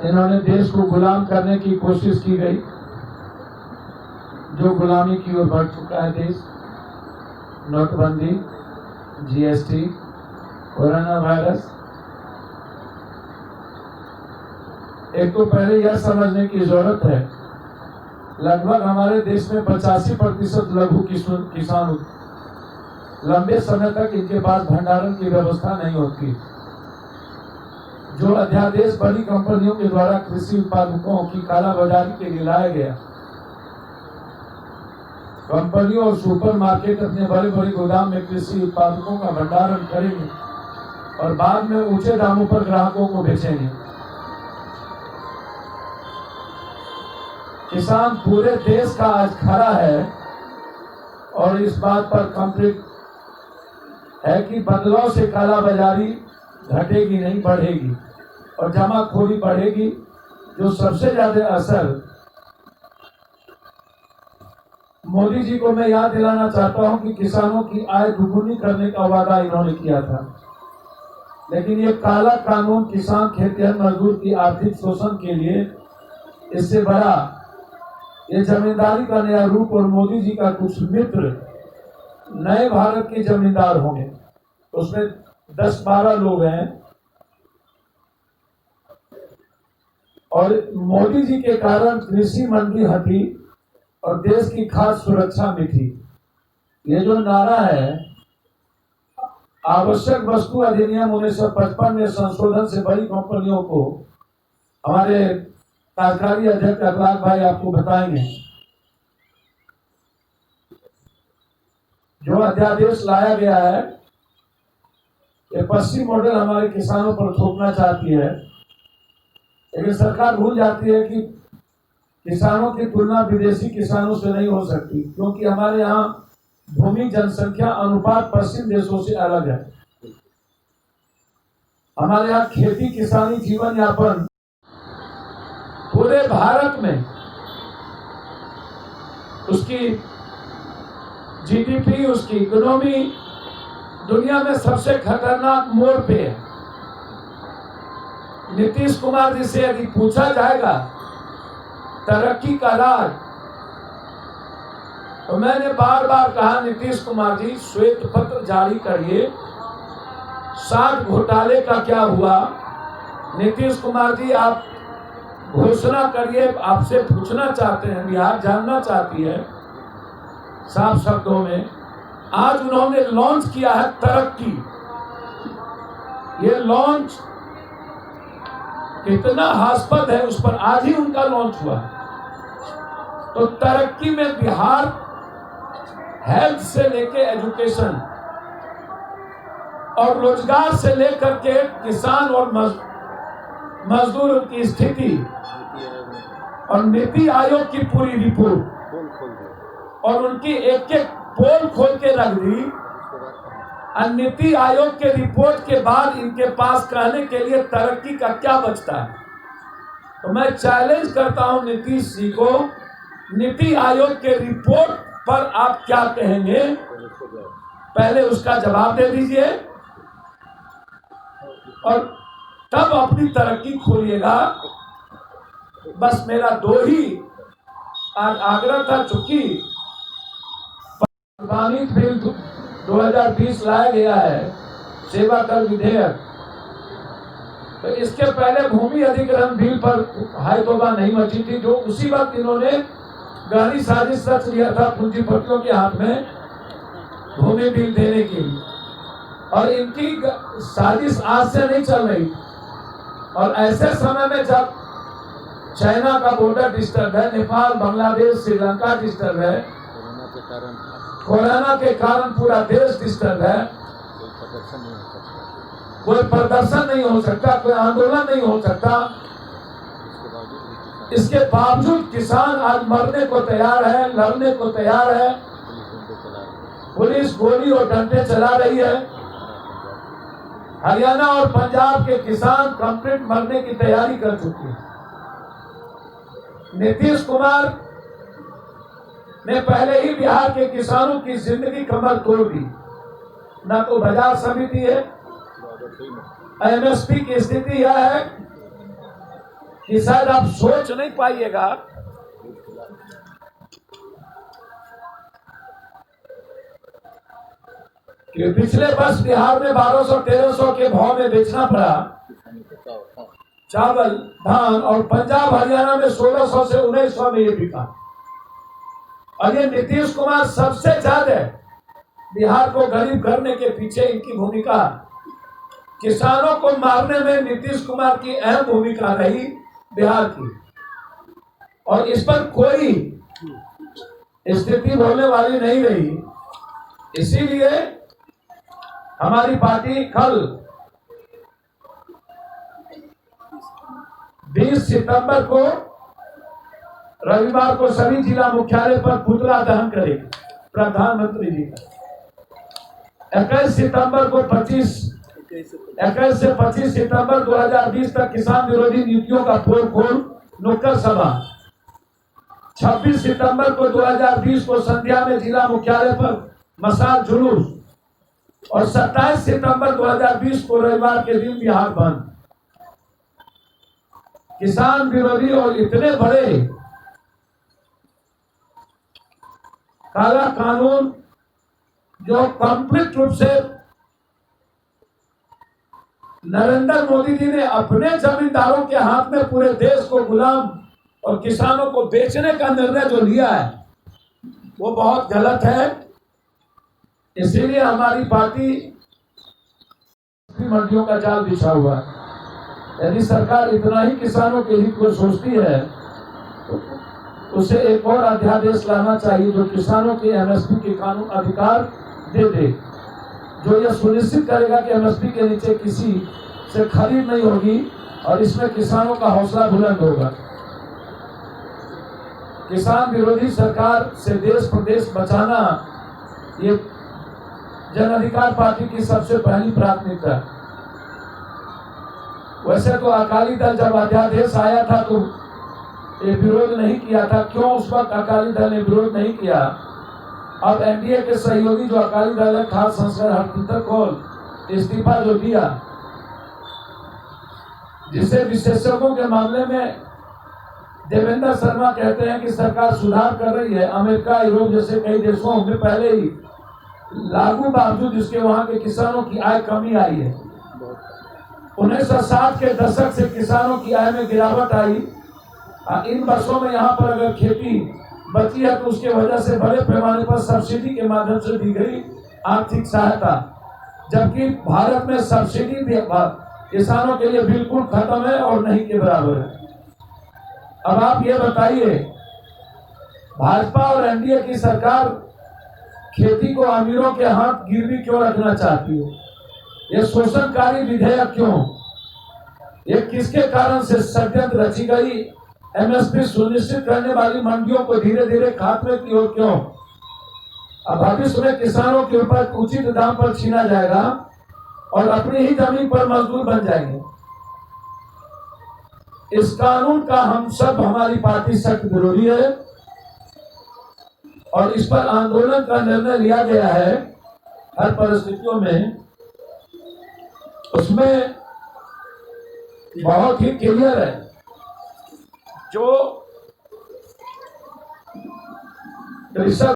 इन्होंने देश को गुलाम करने की कोशिश की गई, जो गुलामी की ओर बढ़ चुका है देश। नोटबंदी, जीएसटी, कोरोना वायरस। एक तो पहले यह समझने की जरूरत है, लगभग हमारे देश में 85% लघु किसान लंबे समय तक इनके पास भंडारण की व्यवस्था नहीं होती। जो अध्यादेश बड़ी कंपनियों के द्वारा कृषि उत्पादकों की कालाबाजारी के लिए लाया गया, कंपनियों और सुपरमार्केट अपने बड़े बड़े गोदाम में कृषि उत्पादकों का भंडारण करेंगे और बाद में ऊंचे दामों पर ग्राहकों को बेचेंगे। किसान पूरे देश का आज खड़ा है और इस बात पर कंप्लीट है कि बदलाव से कालाबाजारी घटेगी नहीं, बढ़ेगी और जमाखोरी बढ़ेगी। जो सबसे ज्यादा असर मोदी जी को मैं याद दिलाना चाहता हूं कि किसानों की आय दुगुनी करने का वादा इन्होंने किया था, लेकिन ये काला कानून किसान खेतिहर मजदूर की आर्थिक शोषण के लिए इससे बड़ा ये जमींदारी का नया रूप और मोदी जी का कुछ मित्र नए भारत के जमींदार होंगे। उसमें 10-12 लोग हैं और मोदी जी के कारण कृषि मंडी हटी और देश की खाद्य सुरक्षा मिटी। ये जो नारा है, आवश्यक वस्तु अधिनियम 1955 में संशोधन से बड़ी कंपनियों को, हमारे कार्यकारी अध्यक्ष अखलाक भाई आपको बताएंगे, जो अध्यादेश लाया गया है ये पश्चिम मॉडल हमारे किसानों पर थोपना चाहती है, लेकिन सरकार भूल जाती है कि किसानों की तुलना विदेशी किसानों से नहीं हो सकती, क्योंकि हमारे यहाँ भूमि जनसंख्या अनुपात पश्चिम देशों से अलग है। हमारे यहाँ खेती किसानी जीवन यापन पूरे भारत में उसकी जीडीपी, उसकी इकोनॉमी दुनिया में सबसे खतरनाक मोड़ पे है। नीतीश कुमार जी से यदि पूछा जाएगा तरक्की का राज, तो मैंने बार बार कहा, नीतीश कुमार जी श्वेत पत्र जारी करिए, 60 घोटाले का क्या हुआ। नीतीश कुमार जी आप घोषणा करिए, आपसे पूछना चाहते हैं, बिहार जानना चाहती है साफ शब्दों में। आज उन्होंने लॉन्च किया है तरक्की। ये लॉन्च कितना हास्पद है उस पर आज ही उनका लॉन्च हुआ। तो तरक्की में बिहार हेल्थ से लेके एजुकेशन और रोजगार से लेकर के किसान और मजदूरों की स्थिति और नीति आयोग की पूरी रिपोर्ट और उनकी एक एक पोल खोल के रख दी। नीति आयोग के रिपोर्ट के बाद इनके पास कहने के लिए तरक्की का क्या बचता है। तो मैं चैलेंज करता हूं नीतीश जी को, नीति आयोग के रिपोर्ट पर आप क्या कहेंगे, पहले उसका जवाब दे दीजिए और तब अपनी तरक्की खोलिएगा। बस मेरा 2 ही आग्रह था, चूंकि अनुदानित बिल 2020 लाया गया है, सेवा कर विधेयक, तो इसके पहले भूमि अधिग्रहण बिल पर हाई तौबा नहीं मची थी, जो उसी वक्त इन्होंने गहरी साजिश रच लिया था पूंजीपतियों के हाथ में भूमि बिल देने की। और इनकी साजिश आज से नहीं चल रही। और ऐसे समय में जब चाइना का बॉर्डर डिस्टर्ब है, नेपाल, बांग्लादेश, श्रीलंका डिस्टर्ब है, कोरोना के कारण पूरा देश डिस्टर्ब है, कोई प्रदर्शन नहीं हो सकता, कोई आंदोलन नहीं हो सकता, इसके बावजूद किसान आज मरने को तैयार है, लड़ने को तैयार है। पुलिस गोली और डंडे चला रही है। हरियाणा और पंजाब के किसान कंप्लीट मरने की तैयारी कर चुके हैं। नीतीश कुमार ने पहले ही बिहार के किसानों की जिंदगी कमर तोड़ दी। न तो बाजार समिति है, एमएसपी की स्थिति यह है कि शायद आप सोच नहीं पाइएगा कि पिछले वर्ष बिहार में 1200-1300 के भाव में बेचना पड़ा चावल, धान, और पंजाब हरियाणा में 1600 से 1900 में ये बिका। और ये नीतीश कुमार सबसे ज्यादा बिहार को गरीब करने के पीछे इनकी भूमिका, किसानों को मारने में नीतीश कुमार की अहम भूमिका रही बिहार की, और इस पर कोई स्थिति बोलने वाली नहीं रही। इसीलिए हमारी पार्टी कल 20 सितंबर को रविवार को सभी जिला मुख्यालय पर पुतला दहन करेगी प्रधानमंत्री जी का। 21 सितंबर को 21 से 25 सितंबर 2020 तक किसान विरोधी नीतियों का पोल खोल नुक्कड़ सभा। 26 सितंबर को 2020 को संध्या में जिला मुख्यालय पर मशाल जुलूस, और 27 सितंबर 2020 को रविवार के दिन बिहार बंद। किसान विरोधी और इतने बड़े काला कानून जो कंप्लीट रूप से नरेंद्र मोदी जी ने अपने जमींदारों के हाथ में पूरे देश को गुलाम और किसानों को बेचने का निर्णय जो लिया है वो बहुत गलत है। इसीलिए हमारी पार्टी मंडियों का जाल बिछा हुआ है। यदि सरकार इतना ही किसानों के हित को सोचती है तो उसे एक और अध्यादेश लाना चाहिए जो किसानों के एमएसपी के कानून अधिकार दे दे, जो यह सुनिश्चित करेगा कि एमएसपी के नीचे किसी से खरीद नहीं होगी और इसमें किसानों का हौसला बुलंद होगा। किसान विरोधी सरकार से देश प्रदेश बचाना ये जन अधिकार पार्टी की सबसे पहली प्राथमिकता। वैसे तो अकाली दल जब अध्यादेश आया था तो ये विरोध नहीं किया था। क्यों उस वक्त अकाली दल ने विरोध नहीं किया? अब एनडीए के सहयोगी जो अकाली दल है, खास संसद हरदीप कौर इस्तीफा जो दिया, जिसे विशेषज्ञों के मामले में देवेंद्र शर्मा कहते हैं कि सरकार सुधार कर रही है। अमेरिका, यूरोप जैसे कई देशों में पहले ही लागू बावजूद जिसके वहां के किसानों की आय कमी आई है। 1960 के दशक से किसानों की आय में गिरावट आई। इन वर्षों में यहाँ पर अगर खेती बची है तो उसके वजह से बड़े पैमाने पर सब्सिडी के माध्यम से दी गई आर्थिक सहायता, जबकि भारत में सब्सिडी किसानों के लिए बिल्कुल खत्म है और नहीं के बराबर है। अब आप ये बताइए, भाजपा और एनडीए की सरकार खेती को अमीरों के हाथ गिरवी क्यों रखना चाहती है? ये शोषणकारी विधेयक क्यों? ये किसके कारण से षड्यंत्र रची गई एमएसपी सुनिश्चित करने वाली मंडियों को धीरे धीरे खात्मे की ओर क्यों? अब भविष्य में किसानों के ऊपर उचित दाम पर छीना जाएगा और अपनी ही जमीन पर मजदूर बन जाएंगे। इस कानून का हम सब, हमारी पार्टी सख्त विरोधी है और इस पर आंदोलन का निर्णय लिया गया है हर परिस्थितियों में। उसमें बहुत ही क्लियर है, जो कृषक